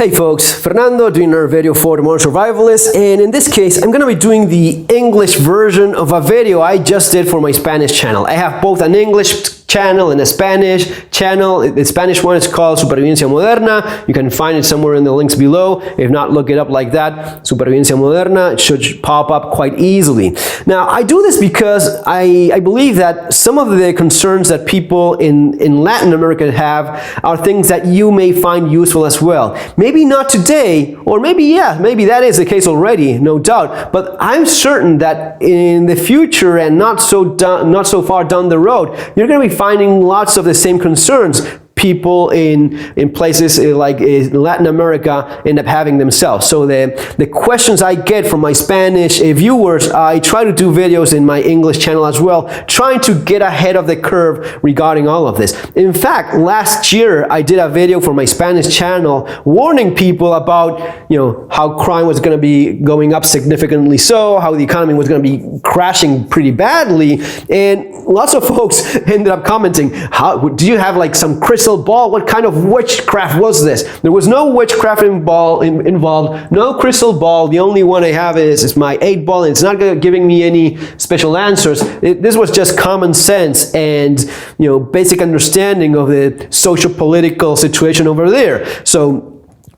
Hey folks, Fernando doing another video for the Modern Survivalist, and in this case I'm going to be doing the English version of a video I just did for my Spanish channel. I have both an English channel and a Spanish channel. The Spanish one is called SupervivienciaModerna. You can find it somewhere in the links below. If not, look it up like that, SupervivienciaModerna. It should pop up quite easily. Now, I do this because I believe that some of the concerns that people in Latin America have are things that you may find useful as well. Maybe not today, or maybe, yeah, maybe that is the case already, no doubt. But I'm certain that in the future and not so far down the road, you're going to be finding lots of the same concerns people in places like Latin America end up having themselves. So the questions I get from my Spanish viewers, I try to do videos in my English channel as well, trying to get ahead of the curve regarding all of this. In fact, last year I did a video for my Spanish channel warning people about, how crime was going to be going up significantly, so how the economy was going to be crashing pretty badly, and lots of folks ended up commenting, "How do you have like some crystal ball? What kind of witchcraft was this?" There was no witchcraft involved, no crystal ball. The only one I have is my 8-ball, and it's not giving me any special answers. This was just common sense and basic understanding of the social political situation over there. So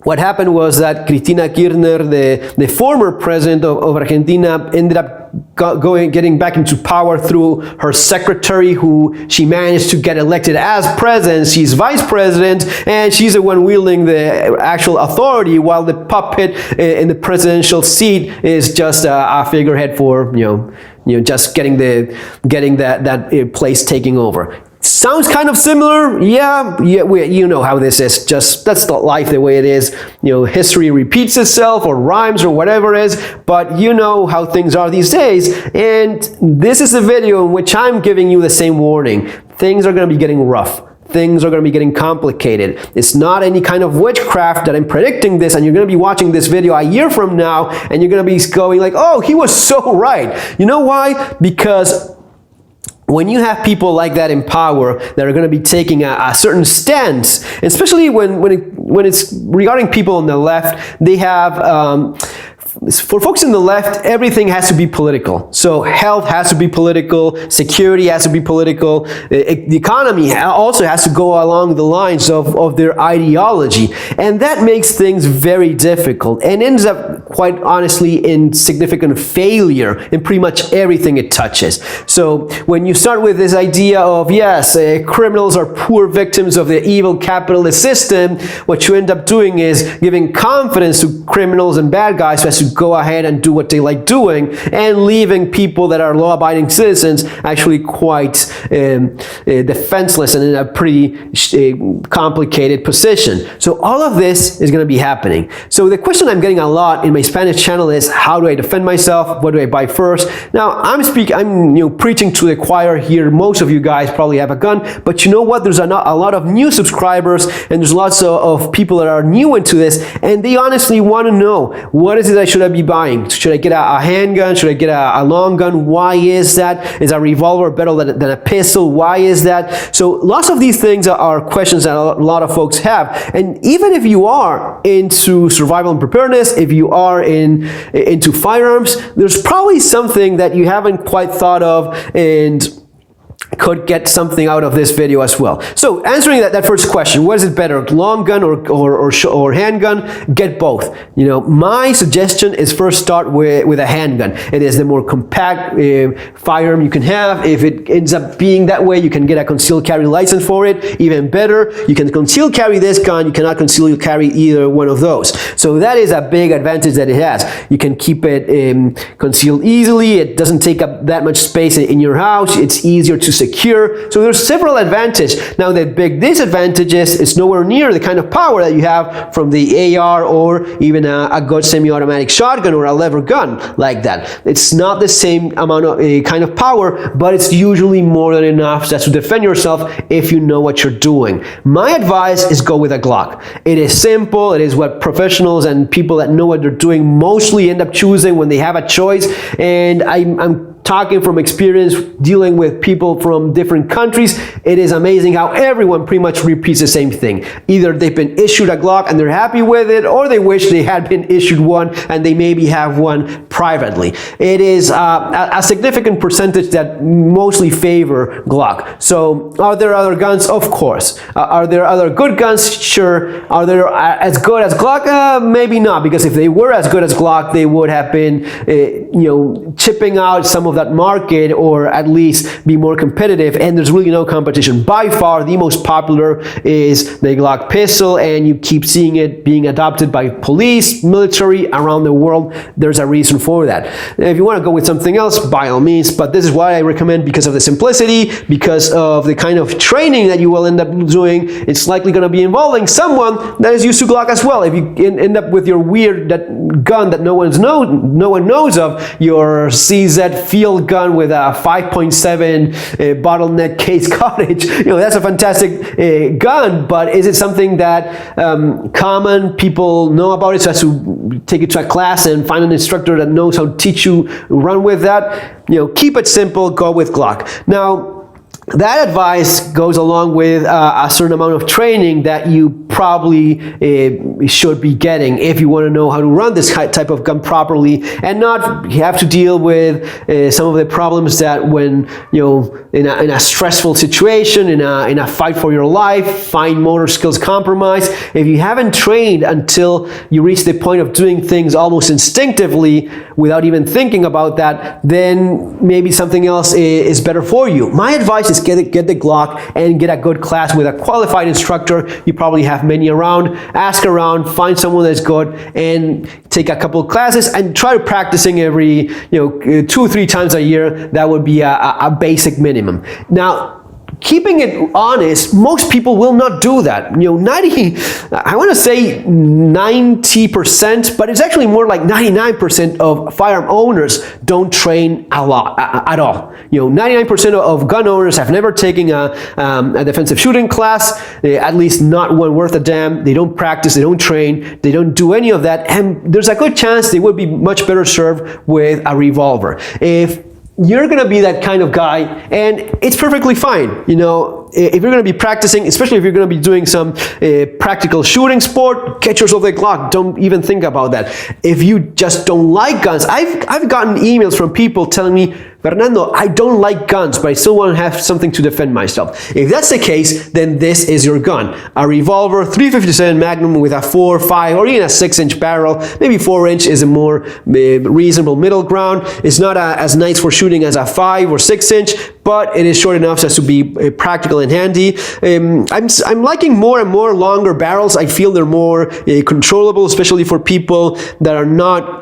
what happened was that Cristina Kirchner, the former president of Argentina, ended up getting back into power through her secretary, who she managed to get elected as president. She's vice president, and she's the one wielding the actual authority, while the puppet in the presidential seat is just a figurehead for just getting that place taking over. Sounds kind of similar, yeah. You know how this is. Just that's the life, the way it is. History repeats itself, or rhymes, or whatever it is. But you know how things are these days. And this is a video in which I'm giving you the same warning. Things are going to be getting rough. Things are going to be getting complicated. It's not any kind of witchcraft that I'm predicting this, and you're going to be watching this video a year from now, and you're going to be going like, "Oh, he was so right." You know why? Because when you have people like that in power that are going to be taking a certain stance, especially when it's regarding people on the left, they have for folks in the left, everything has to be political. So health has to be political, security has to be political, the economy also has to go along the lines of their ideology. And that makes things very difficult and ends up, quite honestly, in significant failure in pretty much everything it touches. So when you start with this idea of, yes, criminals are poor victims of the evil capitalist system, what you end up doing is giving confidence to criminals and bad guys who has to go ahead and do what they like doing, and leaving people that are law-abiding citizens actually quite defenseless and in a pretty complicated position. So all of this is going to be happening. So the question I'm getting a lot in my Spanish channel is, how do I defend myself? What do I buy first? Now I'm preaching to the choir here. Most of you guys probably have a gun, but you know what? There's a lot of new subscribers, and there's lots of people that are new into this, and they honestly want to know, what is it should I be buying? Should I get a handgun? Should I get a long gun? Why is that? Is a revolver better than a pistol? Why is that? So lots of these things are questions that a lot of folks have. And even if you are into survival and preparedness, if you are into firearms, there's probably something that you haven't quite thought of and could get something out of this video as well. So answering that first question, what is it better, long gun or handgun? Get both. My suggestion is first start with a handgun. It is the more compact firearm you can have. If it ends up being that way, you can get a concealed carry license for it. Even better, you can conceal carry this gun. You cannot conceal carry either one of those. So that is a big advantage that it has. You can keep it concealed easily. It doesn't take up that much space in your house. It's easier to secure. So there's several advantages. Now the big disadvantage is it's nowhere near the kind of power that you have from the AR or even a good semi-automatic shotgun or a lever gun like that. It's not the same amount of kind of power, but it's usually more than enough just to defend yourself if you know what you're doing. My advice is go with a Glock. It is simple. It is what professionals and people that know what they're doing mostly end up choosing when they have a choice, and I'm talking from experience, dealing with people from different countries, it is amazing how everyone pretty much repeats the same thing. Either they've been issued a Glock and they're happy with it, or they wish they had been issued one and they maybe have one privately. It is a significant percentage that mostly favor Glock. So are there other guns? Of course. Are there other good guns? Sure. Are they as good as Glock? Maybe not, because if they were as good as Glock, they would have been chipping out some of that market, or at least be more competitive, and there's really no competition. By far the most popular is the Glock pistol, and you keep seeing it being adopted by police, military around the world. There's a reason for that. If you want to go with something else, by all means, but this is what I recommend because of the simplicity, because of the kind of training that you will end up doing. It's likely going to be involving someone that is used to Glock as well. If you end up with your weird gun that no one knows of, your CZ field gun with a 5.7 bottleneck case cartridge, that's a fantastic gun, but is it something that common people know about it, so as to take it to a class and find an instructor that knows how to teach you run with that? Keep it simple, go with Glock. Now, that advice goes along with a certain amount of training that you probably should be getting if you want to know how to run this type of gun properly, and not have to deal with some of the problems that when in a stressful situation, in a fight for your life, fine motor skills compromised. If you haven't trained until you reach the point of doing things almost instinctively without even thinking about that, then maybe something else is better for you. My advice is get the Glock and get a good class with a qualified instructor. You probably have many around. Ask around, find someone that's good, and take a couple of classes and try practicing every 2-3 times a year. That would be a basic minimum. Now, keeping it honest, most people will not do that. I want to say 90%, but it's actually more like 99% of firearm owners don't train a lot at all. 99% of gun owners have never taken a defensive shooting class, at least not one worth a damn. They don't practice, they don't train, they don't do any of that, and there's a good chance they would be much better served with a revolver. If you're going to be that kind of guy, and it's perfectly fine. If you're going to be practicing, especially if you're going to be doing some practical shooting sport, get yourself a Glock. Don't even think about that. If you just don't like guns, I've gotten emails from people telling me, Fernando, I don't like guns, but I still want to have something to defend myself. If that's the case, then this is your gun. A revolver, 357 Magnum with a 4, 5, or even a 6-inch barrel. Maybe 4-inch is a more reasonable middle ground. It's not as nice for shooting as a 5 or 6-inch, but it is short enough so as to be practical and handy. I'm liking more and more longer barrels. I feel they're more controllable, especially for people that are not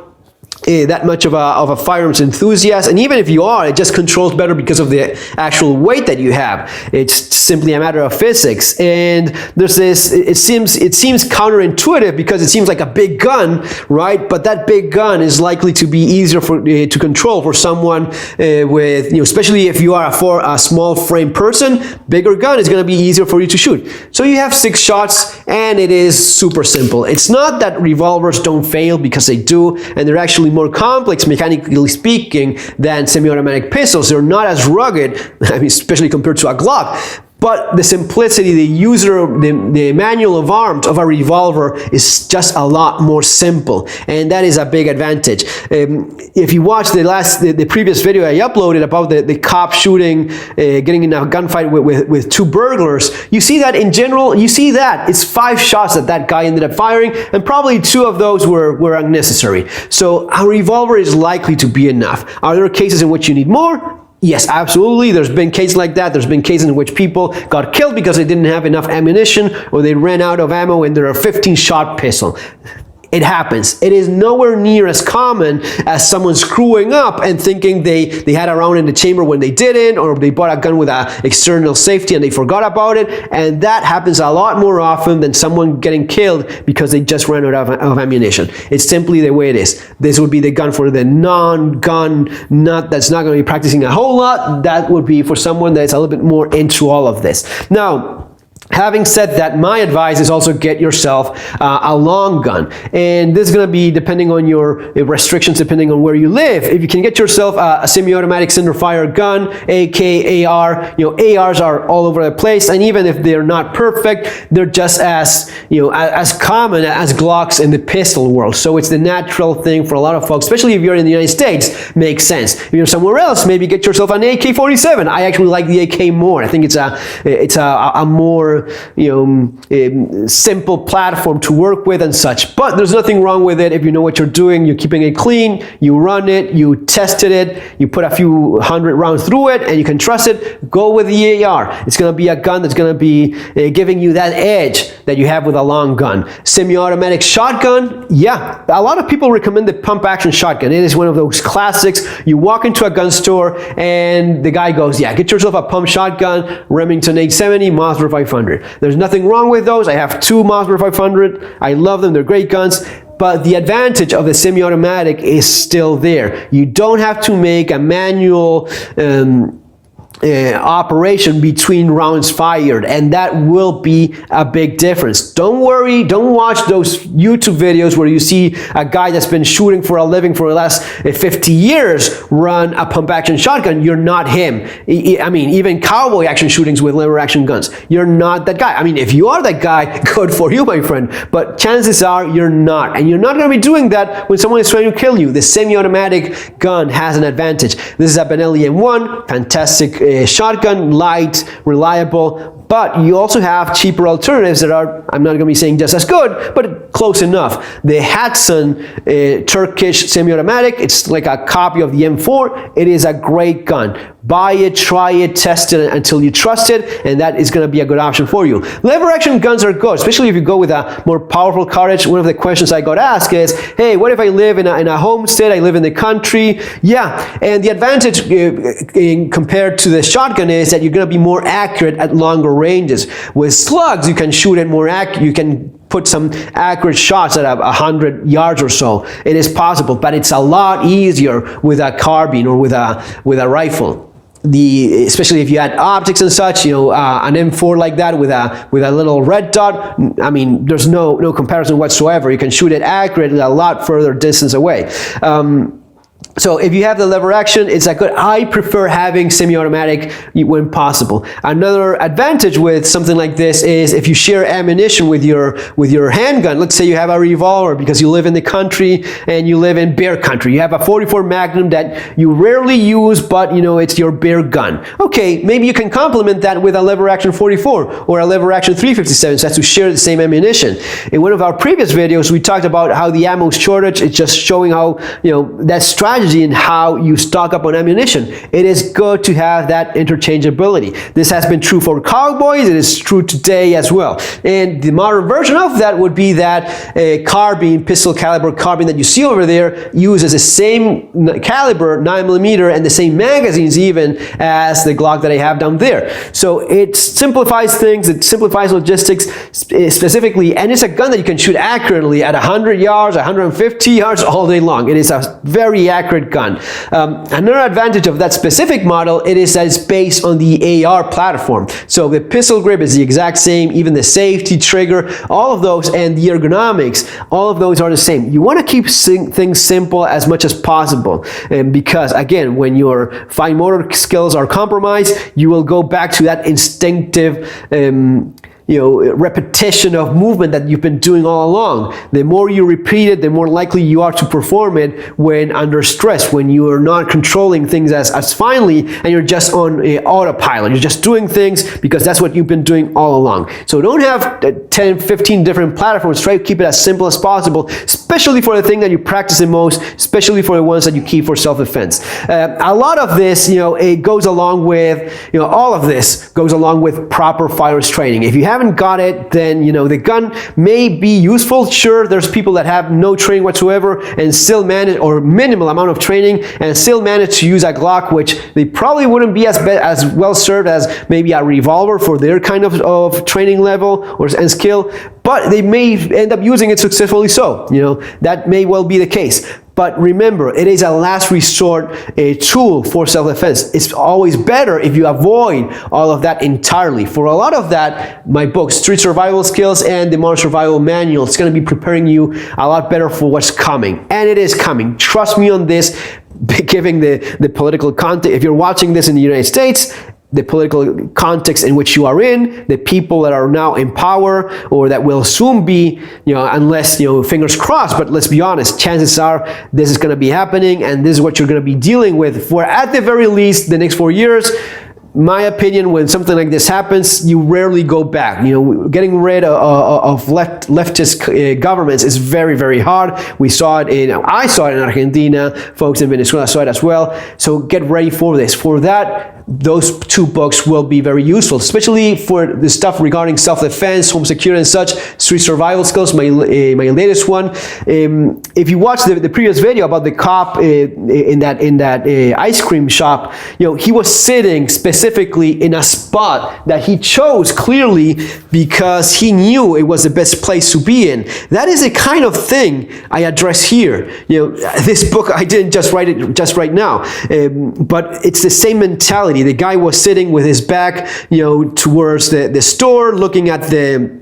that much of a firearms enthusiast, and even if you are, it just controls better because of the actual weight that you have. It's simply a matter of physics, and there's this. It seems counterintuitive because it seems like a big gun, right? But that big gun is likely to be easier to control for someone with, especially if you are a small frame person. Bigger gun is going to be easier for you to shoot. So you have 6 shots, and it is super simple. It's not that revolvers don't fail, because they do, and they're actually more complex, mechanically speaking, than semi-automatic pistols. They're not as rugged, especially compared to a Glock. But the simplicity, the manual of arms of a revolver is just a lot more simple, and that is a big advantage. If you watch the previous video I uploaded about the cop shooting, getting in a gunfight with 2 burglars, you see that in general, it's 5 shots that guy ended up firing, and probably 2 of those were unnecessary. So a revolver is likely to be enough. Are there cases in which you need more? Yes, absolutely. There's been cases like that. There's been cases in which people got killed because they didn't have enough ammunition, or they ran out of ammo in their 15-shot pistol. It happens. It is nowhere near as common as someone screwing up and thinking they had a round in the chamber when they didn't, or they bought a gun with an external safety and they forgot about it. And that happens a lot more often than someone getting killed because they just ran out of ammunition. It's simply the way it is. This would be the gun for the non-gun nut that's not going to be practicing a whole lot. That would be for someone that's a little bit more into all of this. Now, Having said that, my advice is also get yourself a long gun. And this is going to be depending on your restrictions, depending on where you live. If you can get yourself a semi-automatic centerfire gun, AK, AR, ARs are all over the place. And even if they're not perfect, they're just as, as common as Glocks in the pistol world. So it's the natural thing for a lot of folks, especially if you're in the United States, makes sense. If you're somewhere else, maybe get yourself an AK-47. I actually like the AK more. I think it's a more simple platform to work with and such, but there's nothing wrong with it if you know what you're doing, you're keeping it clean, you run it, you tested it, you put a few hundred rounds through it, and you can trust it. Go with the AR. It's going to be a gun that's going to be giving you that edge that you have with a long gun. Semi-automatic shotgun, yeah, a lot of people recommend the pump action shotgun. It is one of those classics. You walk into a gun store and the guy goes, yeah, get yourself a pump shotgun, Remington 870, Mossberg 500. There's nothing wrong with those. I have two Mossberg 500. I love them. They're great guns. But the advantage of the semi-automatic is still there. You don't have to make a manual operation between rounds fired, and that will be a big difference. Don't worry, don't watch those YouTube videos where you see a guy that's been shooting for a living for the last 50 years run a pump action shotgun. You're not him. I mean, even cowboy action shootings with lever action guns, you're not that guy. I mean, if you are that guy, good for you, my friend, but chances are you're not, and you're not going to be doing that when someone is trying to kill you. The semi-automatic gun has an advantage. This is a Benelli M1, fantastic shotgun, light, reliable, but you also have cheaper alternatives that are, I'm not going to be saying just as good, but close enough. The Handgun Turkish semi-automatic, it's like a copy of the M4. It is a great gun. Buy it, try it, test it until you trust it, and that is going to be a good option for you. Lever action guns are good, especially if you go with a more powerful cartridge. One of the questions I got asked is, hey, what if I live in a homestead, I live in the country? Yeah, and the advantage compared to the shotgun is that you're going to be more accurate at longer ranges. With slugs, you can shoot it more accurate. You can put some accurate shots at 100 yards or so. It is possible, but it's a lot easier with a carbine or with a rifle. Especially if you add optics and such, an M4 like that with a little red dot, I mean, there's no comparison whatsoever. You can shoot it accurate a lot further distance away. So if you have the lever action, it's a good. I prefer having semi-automatic when possible. Another advantage with something like this is if you share ammunition with your handgun. Let's say you have a revolver because you live in the country and you live in bear country. You have a 44 Magnum that you rarely use, but it's your bear gun. Okay, maybe you can complement that with a lever action 44 or a lever action 357, so that's to share the same ammunition. In one of our previous videos, we talked about how the ammo shortage is just showing how that strategy in how you stock up on ammunition. It is good to have that interchangeability. This has been true for cowboys. It is true today as well. And the modern version of that would be that carbine, pistol caliber carbine that you see over there uses the same caliber, 9mm, and the same magazines even as the Glock that I have down there. So it simplifies things. It simplifies logistics specifically, and it's a gun that you can shoot accurately at 100 yards, 150 yards all day long. It is a very accurate gun. Another advantage of that specific model, it is that it's based on the AR platform. So the pistol grip is the exact same, even the safety trigger, all of those, and the ergonomics, all of those are the same. You want to keep things simple as much as possible, because again, when your fine motor skills are compromised, you will go back to that instinctive repetition of movement that you've been doing all along. The more you repeat it, the more likely you are to perform it when under stress, when you are not controlling things as finely and you're just on autopilot. You're just doing things because that's what you've been doing all along. So don't have 10, 15 different platforms. Try to keep it as simple as possible, especially for the thing that you practice the most, especially for the ones that you keep for self-defense. A lot of this, it goes along with, all of this goes along with proper firearms training. If you haven't got it, then the gun may be useful. Sure, there's people that have no training whatsoever and still manage, or minimal amount of training, and still manage to use a Glock, which they probably wouldn't be as well served as maybe a revolver for their kind of training level and skill, but they may end up using it successfully. So that may well be the case. But remember, it is a last resort tool for self-defense. It's always better if you avoid all of that entirely. For a lot of that, my book, Street Survival Skills and the Modern Survival Manual, it's going to be preparing you a lot better for what's coming. And it is coming. Trust me on this, given the political context. If you're watching this in the United States, the political context in which you are in, the people that are now in power or that will soon be, unless, fingers crossed, but let's be honest, chances are this is going to be happening and this is what you're going to be dealing with for, at the very least, the next 4 years. My opinion, when something like this happens, you rarely go back. Getting rid of leftist governments is very, very hard. I saw it in Argentina. Folks in Venezuela saw it as well. So get ready for this. For that, those two books will be very useful, especially for the stuff regarding self-defense, home security and such. Street Survival Skills, my latest one. If you watch the previous video about the cop in that ice cream shop, he was sitting specifically in a spot that he chose clearly because he knew it was the best place to be in. That is the kind of thing I address here. This book, I didn't just write it just right now, but it's the same mentality. The guy was sitting with his back, towards the store, looking at the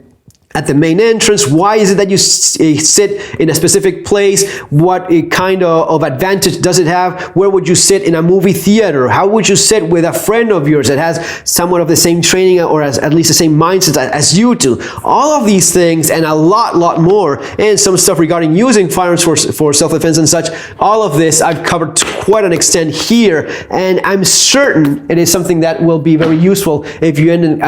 main entrance. Why is it that you sit in a specific place? What kind of advantage does it have? Where would you sit in a movie theater? How would you sit with a friend of yours that has somewhat of the same training or at least the same mindset as you do? All of these things and a lot more, and some stuff regarding using firearms for self-defense and such, all of this I've covered to quite an extent here, and I'm certain it is something that will be very useful if you end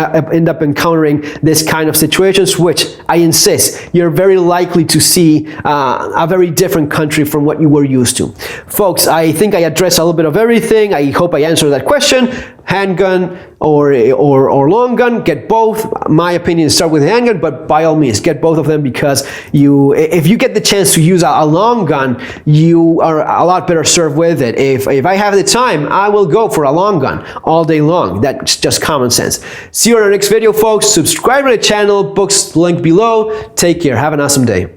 up encountering this kind of situations, which I insist, you're very likely to see a very different country from what you were used to. Folks, I think I addressed a little bit of everything. I hope I answered that question. Handgun or long gun, get both. My opinion is start with handgun, but by all means, get both of them, because if you get the chance to use a long gun, you are a lot better served with it. If I have the time, I will go for a long gun all day long. That's just common sense. See you in our next video, folks. Subscribe to the channel, books link below. Take care. Have an awesome day.